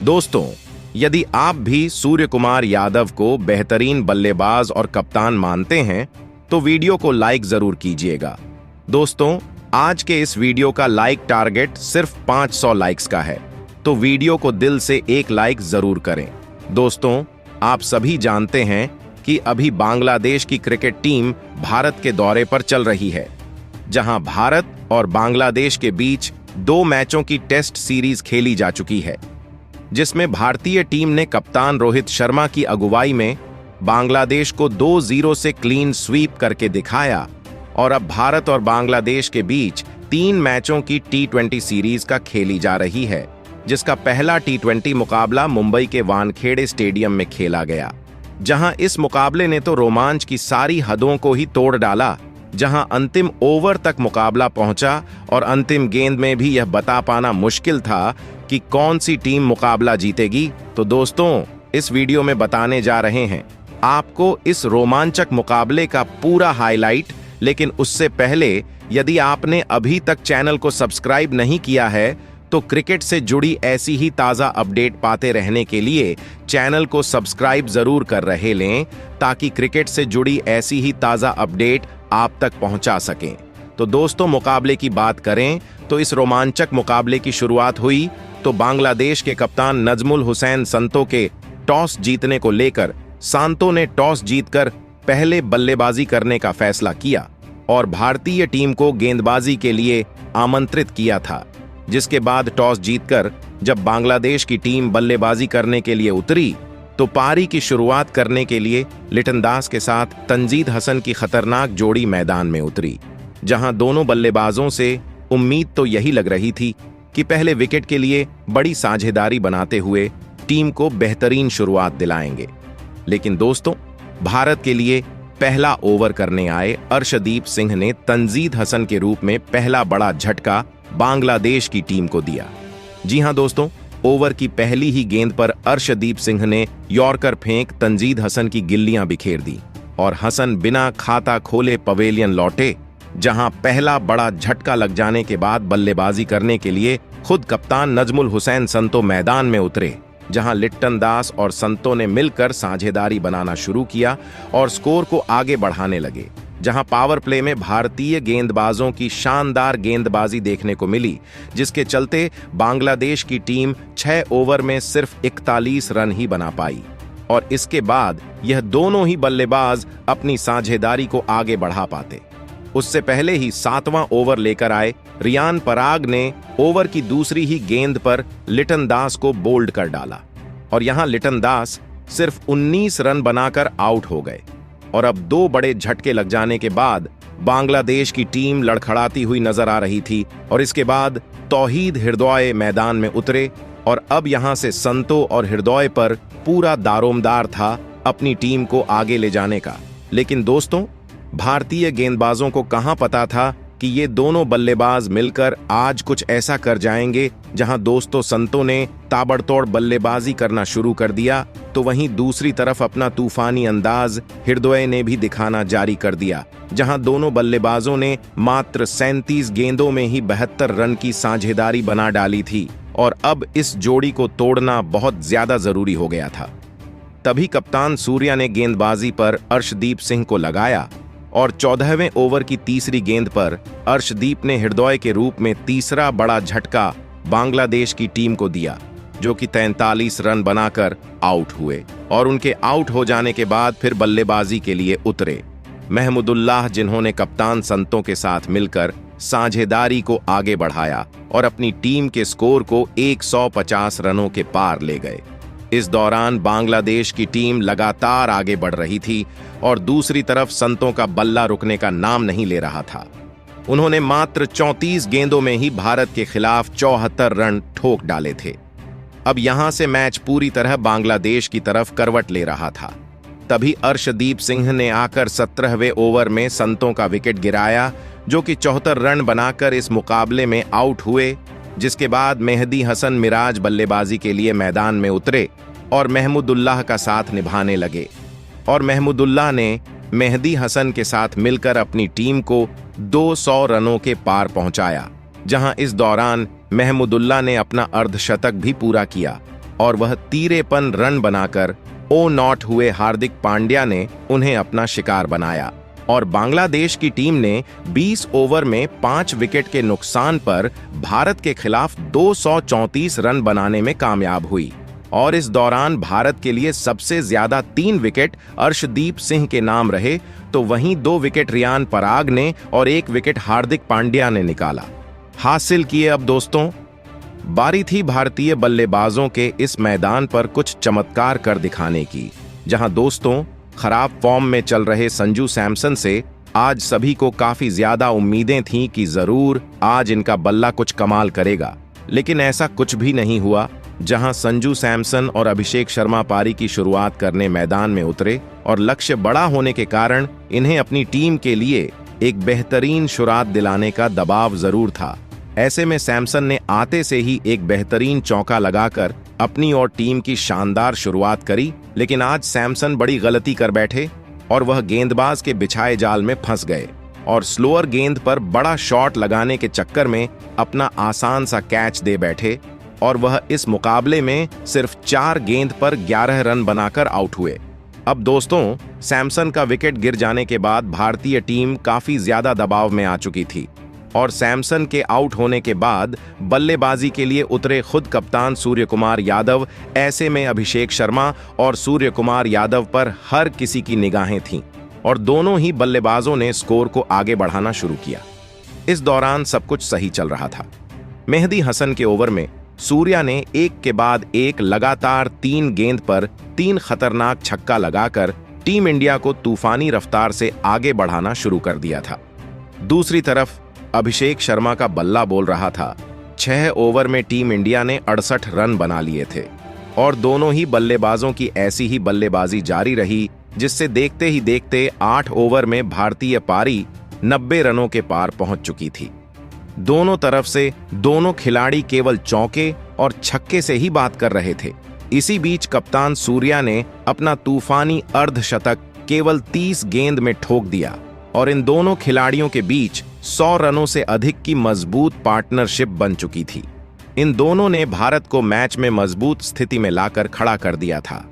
दोस्तों, यदि आप भी सूर्य कुमार यादव को बेहतरीन बल्लेबाज और कप्तान मानते हैं तो वीडियो को लाइक जरूर कीजिएगा। दोस्तों, आज के इस वीडियो का लाइक टारगेट सिर्फ 500 लाइक्स का है, तो वीडियो को दिल से एक लाइक जरूर करें। दोस्तों, आप सभी जानते हैं कि अभी बांग्लादेश की क्रिकेट टीम भारत के दौरे पर चल रही है, जहां भारत और बांग्लादेश के बीच 2 मैचों की टेस्ट सीरीज खेली जा चुकी है, जिसमें भारतीय टीम ने कप्तान रोहित शर्मा की अगुवाई में बांग्लादेश को 2-0 से क्लीन स्वीप करके दिखाया और अब भारत और बांग्लादेश के बीच 3 मैचों की T20 सीरीज का खेली जा रही है, जिसका पहला T20 मुकाबला मुंबई के वानखेड़े स्टेडियम में खेला गया, जहां इस मुकाबले ने तो रोमांच की सारी हदों को ही तोड़ डाला, जहां अंतिम ओवर तक मुकाबला पहुंचा और अंतिम गेंद में भी यह बता पाना मुश्किल था कि कौन सी टीम मुकाबला जीतेगी। तो दोस्तों, इस वीडियो में बताने जा रहे हैं आपको इस रोमांचक मुकाबले का पूरा हाईलाइट। लेकिन उससे पहले, यदि आपने अभी तक चैनल को सब्सक्राइब नहीं किया है तो क्रिकेट से जुड़ी ऐसी ही ताज़ा अपडेट पाते रहने के लिए चैनल को सब्सक्राइब जरूर कर रहे लें, ताकि क्रिकेट से जुड़ी ऐसी ही ताज़ा अपडेट आप तक पहुंचा सकें। तो दोस्तों, मुकाबले की बात करें तो इस रोमांचक मुकाबले की शुरुआत हुई तो बांग्लादेश के कप्तान नजमुल हुसैन संतो के टॉस जीतने को लेकर सांतो ने टॉस जीतकर पहले बल्लेबाजी करने का फैसला किया और भारतीय टीम को गेंदबाजी के लिए आमंत्रित किया था, जिसके बाद टॉस जीतकर जब बांग्लादेश की टीम बल्लेबाजी करने के लिए उतरी तो पारी की शुरुआत करने के लिए लिटन दास के साथ तंजीद हसन की खतरनाक जोड़ी मैदान में उतरी, जहां दोनों बल्लेबाजों से उम्मीद तो यही लग रही थी कि पहले विकेट के लिए बड़ी साझेदारी बनाते हुए टीम को बेहतरीन शुरुआत दिलाएंगे। लेकिन दोस्तों, भारत के लिए पहला ओवर करने आए अर्शदीप सिंह ने तंजीद हसन के रूप में पहला बड़ा झटका बांग्लादेश की टीम को दिया। जी हां दोस्तों, ओवर की पहली ही गेंद पर अर्शदीप सिंह ने यॉर्कर फेंक तंजीद हसन की गिल्लियां बिखेर दी और हसन बिना खाता खोले पवेलियन लौटे, जहां पहला बड़ा झटका लग जाने के बाद बल्लेबाजी करने के लिए खुद कप्तान नजमुल हुसैन संतो मैदान में उतरे, जहां लिट्टन दास और संतो ने मिलकर साझेदारी बनाना शुरू किया और स्कोर को आगे बढ़ाने लगे, जहां पावर प्ले में भारतीय गेंदबाजों की शानदार गेंदबाजी देखने को मिली, जिसके चलते बांग्लादेश की टीम 6 ओवर में सिर्फ 41 रन ही बना पाई और इसके बाद यह दोनों ही बल्लेबाज अपनी साझेदारी को आगे बढ़ा पाते। उससे पहले ही 7वां ओवर लेकर आए रियान पराग ने ओवर की दूसरी ही गेंद पर लिटन दास को बोल्ड कर डाला और यहां लिटन दास सिर्फ 19 रन बनाकर आउट हो गए और अब 2 बड़े झटके लग जाने के बाद बांग्लादेश की टीम लड़खड़ाती हुई नजर आ रही थी और इसके बाद तौहीद हृदय मैदान में उतरे और अब यहां से संतो और हृदय पर पूरा दारोमदार था अपनी टीम को आगे ले जाने का। लेकिन दोस्तों, भारतीय गेंदबाजों को कहां पता था कि ये दोनों बल्लेबाज मिलकर आज कुछ ऐसा कर जाएंगे, जहां दोस्तों संतो ने ताबड़तोड़ बल्लेबाजी करना शुरू कर दिया तो वहीं दूसरी तरफ अपना तूफानी अंदाज हृदय ने भी दिखाना जारी कर दिया, जहां दोनों बल्लेबाजों ने मात्र 37 गेंदों में ही 72 रन की साझेदारी बना डाली थी और अब इस जोड़ी को तोड़ना बहुत ज्यादा जरूरी हो गया था। तभी कप्तान सूर्या ने गेंदबाजी पर अर्शदीप सिंह को लगाया और 14वें ओवर की तीसरी गेंद पर अर्शदीप ने हृदय के रूप में तीसरा बड़ा झटका बांग्लादेश की टीम को दिया, जो कि 43 रन बनाकर आउट हुए और उनके आउट हो जाने के बाद फिर बल्लेबाजी के लिए उतरे महमूदुल्लाह, जिन्होंने कप्तान संतों के साथ मिलकर साझेदारी को आगे बढ़ाया और अपनी टीम के स्कोर को 150 रनों के पार ले गए। इस दौरान बांग्लादेश की टीम लगातार आगे बढ़ रही थी और दूसरी तरफ संतों का बल्ला रुकने का नाम नहीं ले रहा था। उन्होंने मात्र 34 गेंदों में ही भारत के खिलाफ 74 रन ठोक डाले थे। अब यहां से मैच पूरी तरह बांग्लादेश की तरफ करवट ले रहा था। तभी अर्शदीप सिंह ने आकर 17वें ओवर में संतों का विकेट गिराया, जो कि 74 रन बनाकर इस मुकाबले में आउट हुए, जिसके बाद मेहदी हसन मिराज बल्लेबाजी के लिए मैदान में उतरे और महमूदुल्लाह का साथ निभाने लगे और महमूदुल्लाह ने मेहदी हसन के साथ मिलकर अपनी टीम को 200 रनों के पार पहुंचाया, जहां इस दौरान महमूदुल्लाह ने अपना अर्धशतक भी पूरा किया और वह तिरेपन रन बनाकर ऑल आउट हुए हार्दिक पांड्या ने उन्हें अपना शिकार बनाया और बांग्लादेश की टीम ने 20 ओवर में 5 विकेट के नुकसान पर भारत के खिलाफ 234 रन बनाने में कामयाब हुई। और इस दौरान भारत के लिए सबसे ज्यादा 3 विकेट अर्शदीप सिंह के नाम रहे, तो वहीं 2 विकेट रियान पराग ने और 1 विकेट हार्दिक पांड्या ने निकाला हासिल किए। अब दोस्तों, बारी थी भारतीय बल्लेबाजों के इस मैदान पर कुछ चमत्कार कर दिखाने की, जहां दोस्तों खराब फॉर्म में चल रहे संजू सैमसन से आज सभी को काफी ज्यादा उम्मीदें थीं कि जरूर आज इनका बल्ला कुछ कमाल करेगा, लेकिन ऐसा कुछ भी नहीं हुआ। जहां संजू सैमसन और अभिषेक शर्मा पारी की शुरुआत करने मैदान में उतरे और लक्ष्य बड़ा होने के कारण इन्हें अपनी टीम के लिए एक बेहतरीन शुरुआत दिलाने का दबाव जरूर था। ऐसे में सैमसन ने आते से ही एक बेहतरीन चौका लगाकर अपनी और टीम की शानदार शुरुआत करी, लेकिन आज सैमसन बड़ी गलती कर बैठे और वह गेंदबाज के बिछाए जाल में फंस गए और स्लोअर गेंद पर बड़ा शॉट लगाने के चक्कर में अपना आसान सा कैच दे बैठे और वह इस मुकाबले में सिर्फ 4 गेंद पर 11 रन बनाकर आउट हुए। अब दोस्तों, सैमसन का विकेट गिर जाने के बाद भारतीय टीम काफी ज्यादा दबाव में आ चुकी थी और सैमसन के आउट होने के बाद बल्लेबाजी के लिए उतरे खुद कप्तान सूर्य कुमार यादव। ऐसे में अभिषेक शर्मा और सूर्य कुमार यादव पर हर किसी की निगाहें थीं और दोनों ही बल्लेबाजों ने स्कोर को आगे बढ़ाना शुरू किया। इस दौरान सब कुछ सही चल रहा था। मेहदी हसन के ओवर में सूर्या ने एक के बाद एक लगातार 3 गेंद पर 3 खतरनाक छक्का लगाकर टीम इंडिया को तूफानी रफ्तार से आगे बढ़ाना शुरू कर दिया था। दूसरी तरफ अभिषेक शर्मा का बल्ला बोल रहा था। 6 ओवर में टीम इंडिया ने 68 रन बना लिए थे और दोनों ही बल्लेबाजों की ऐसी ही बल्लेबाजी जारी रही, जिससे देखते ही देखते 8 ओवर में भारतीय पारी 90 रनों के पार पहुंच चुकी थी। दोनों तरफ से दोनों खिलाड़ी केवल चौके और छक्के से ही बात कर रहे थे। इसी बीच कप्तान सूर्या ने अपना तूफानी अर्धशतक केवल 30 गेंद में ठोक दिया और इन दोनों खिलाड़ियों के बीच 100 रनों से अधिक की मजबूत पार्टनरशिप बन चुकी थी। इन दोनों ने भारत को मैच में मजबूत स्थिति में लाकर खड़ा कर दिया था।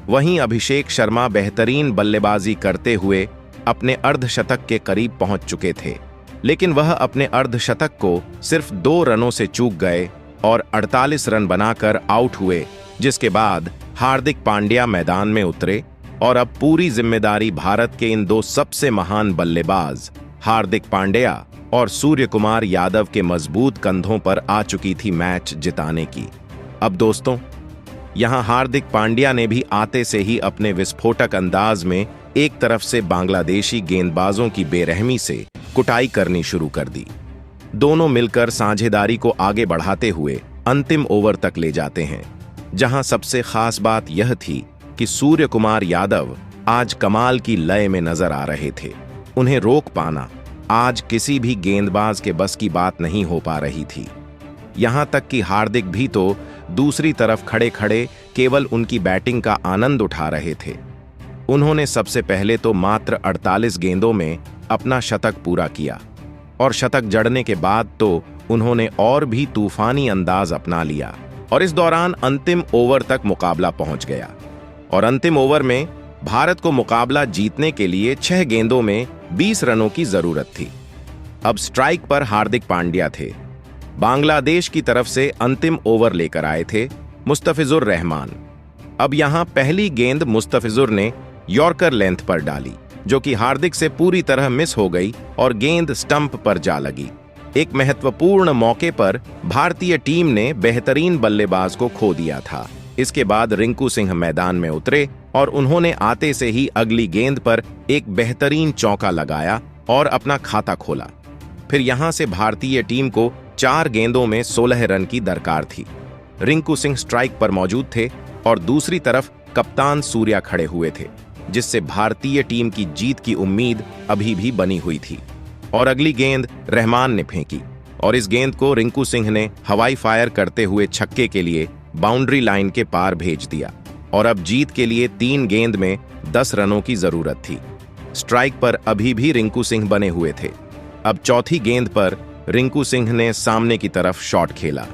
वहीं अभिषेक शर्मा बेहतरीन बल्लेबाजी करते हुए अपने अर्धशतक के करीब पहुंच चुके थे, लेकिन वह अपने अर्धशतक को सिर्फ 2 रनों से चूक गए और 48 रन बनाकर आउट हुए, जिसके बाद हार्दिक पांड्या मैदान में उतरे और अब पूरी जिम्मेदारी भारत के इन 2 सबसे महान बल्लेबाज हार्दिक पांड्या और सूर्य कुमार यादव के मजबूत कंधों पर आ चुकी थी मैच जिताने की। अब दोस्तों, यहां हार्दिक पांड्या ने भी आते से ही अपने विस्फोटक अंदाज में एक तरफ से बांग्लादेशी गेंदबाजों की बेरहमी से कुटाई करनी शुरू कर दी। दोनों मिलकर साझेदारी को आगे बढ़ाते हुए अंतिम ओवर तक ले जाते हैं, जहां सबसे खास बात यह थी कि सूर्य कुमार यादव आज कमाल की लय में नजर आ रहे थे। उन्हें रोक पाना आज किसी भी गेंदबाज के बस की बात नहीं हो पा रही थी। यहां तक कि हार्दिक भी तो दूसरी तरफ खड़े खड़े केवल उनकी बैटिंग का आनंद उठा रहे थे। उन्होंने सबसे पहले तो मात्र 48 गेंदों में अपना शतक पूरा किया और शतक जड़ने के बाद तो उन्होंने और भी तूफानी अंदाज अपना लिया और इस दौरान अंतिम ओवर तक मुकाबला पहुंच गया और अंतिम ओवर में भारत को मुकाबला जीतने के लिए 6 गेंदों में 20 रनों की जरूरत थी। अब स्ट्राइक पर हार्दिक पांड्या थे। बांग्लादेश की तरफ से अंतिम ओवर लेकर आए थे मुस्तफिजुर रहमान। अब यहां पहली गेंद मुस्तफिजुर ने यॉर्कर लेंथ पर डाली, जो कि हार्दिक से पूरी तरह मिस हो गई और गेंद स्टंप पर जा लगी। एक महत्वपूर्ण मौके पर भारतीय टीम ने बेहतरीन बल्लेबाज को खो दिया था। इसके बाद रिंकू सिंह मैदान में उतरे और उन्होंने आते से ही अगली गेंद पर एक बेहतरीन चौका लगाया और अपना खाता खोला। फिर यहां से भारतीय टीम को 4 गेंदों में 16 रन की दरकार थी। रिंकू सिंह स्ट्राइक पर मौजूद थे और दूसरी तरफ कप्तान सूर्या खड़े हुए थे, जिससे भारतीय टीम की जीत की उम्मीद अभी भी बनी हुई थी। और अगली गेंद रहमान ने फेंकी और इस गेंद को रिंकू सिंह ने हवाई फायर करते हुए छक्के के लिए बाउंड्री लाइन के पार भेज दिया और अब जीत के लिए 3 गेंद में 10 रनों की जरूरत थी। स्ट्राइक पर अभी भी रिंकू सिंह बने हुए थे। अब चौथी गेंद पर रिंकू सिंह ने सामने की तरफ शॉट खेला,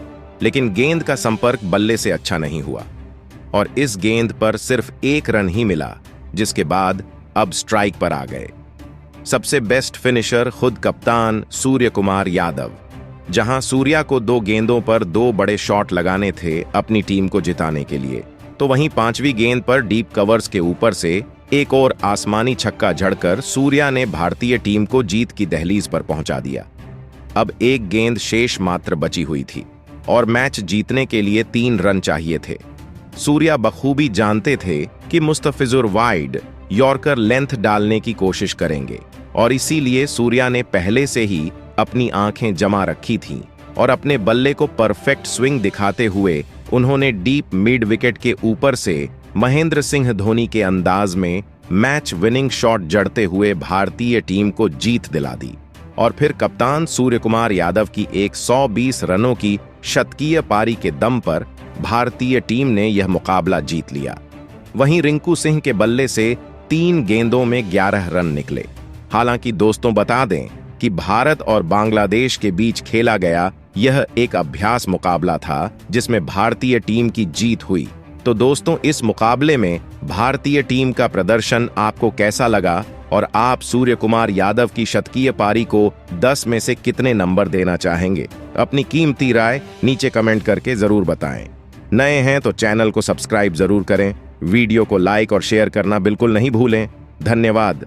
लेकिन गेंद का संपर्क बल्ले से अच्छा नहीं हुआ और इस गेंद पर सिर्फ 1 रन ही मिला, जिसके बाद अब स्ट्राइक पर आ गए। सबसे बेस्ट फिनिशर खुद कप्तान सूर्य कुमार यादव। जहां सूर्या को 2 गेंदों पर 2 बड़े शॉट लगाने थे अपनी टीम को जिताने के लिए, तो वहीं 5वीं गेंद पर डीप कवर्स के ऊपर से एक और आसमानी छक्का जड़कर सूर्या ने भारतीय टीम को जीत की दहलीज पर पहुंचा दिया। अब 1 गेंद शेष मात्र बची हुई थी और मैच जीतने के लिए 3 रन चाहिए थे। सूर्या बखूबी जानते थे कि मुस्तफिजुर वाइड यॉर्कर लेंथ डालने की कोशिश करेंगे और इसीलिए सूर्या ने पहले से ही अपनी आंखें जमा रखी थीं और अपने बल्ले को परफेक्ट स्विंग दिखाते हुए उन्होंने डीप मिड विकेट के ऊपर से महेंद्र सिंह धोनी के अंदाज में मैच विनिंग शॉट जड़ते हुए भारतीय टीम को जीत दिला दी। और फिर कप्तान सूर्य कुमार यादव की 120 रनों की शतकीय पारी के दम पर भारतीय टीम ने यह मुकाबला जीत लिया। वहीं रिंकू सिंह के बल्ले से 3 गेंदों में 11 रन निकले। हालांकि दोस्तों बता दें कि भारत और बांग्लादेश के बीच खेला गया यह एक अभ्यास मुकाबला था जिसमें भारतीय टीम की जीत हुई। तो दोस्तों, इस मुकाबले में भारतीय टीम का प्रदर्शन आपको कैसा लगा और आप सूर्य कुमार यादव की शतकीय पारी को 10 में से कितने नंबर देना चाहेंगे? अपनी कीमती राय नीचे कमेंट करके जरूर बताएं। नए हैं तो चैनल को सब्सक्राइब जरूर करें, वीडियो को लाइक और शेयर करना बिल्कुल नहीं भूलें। धन्यवाद।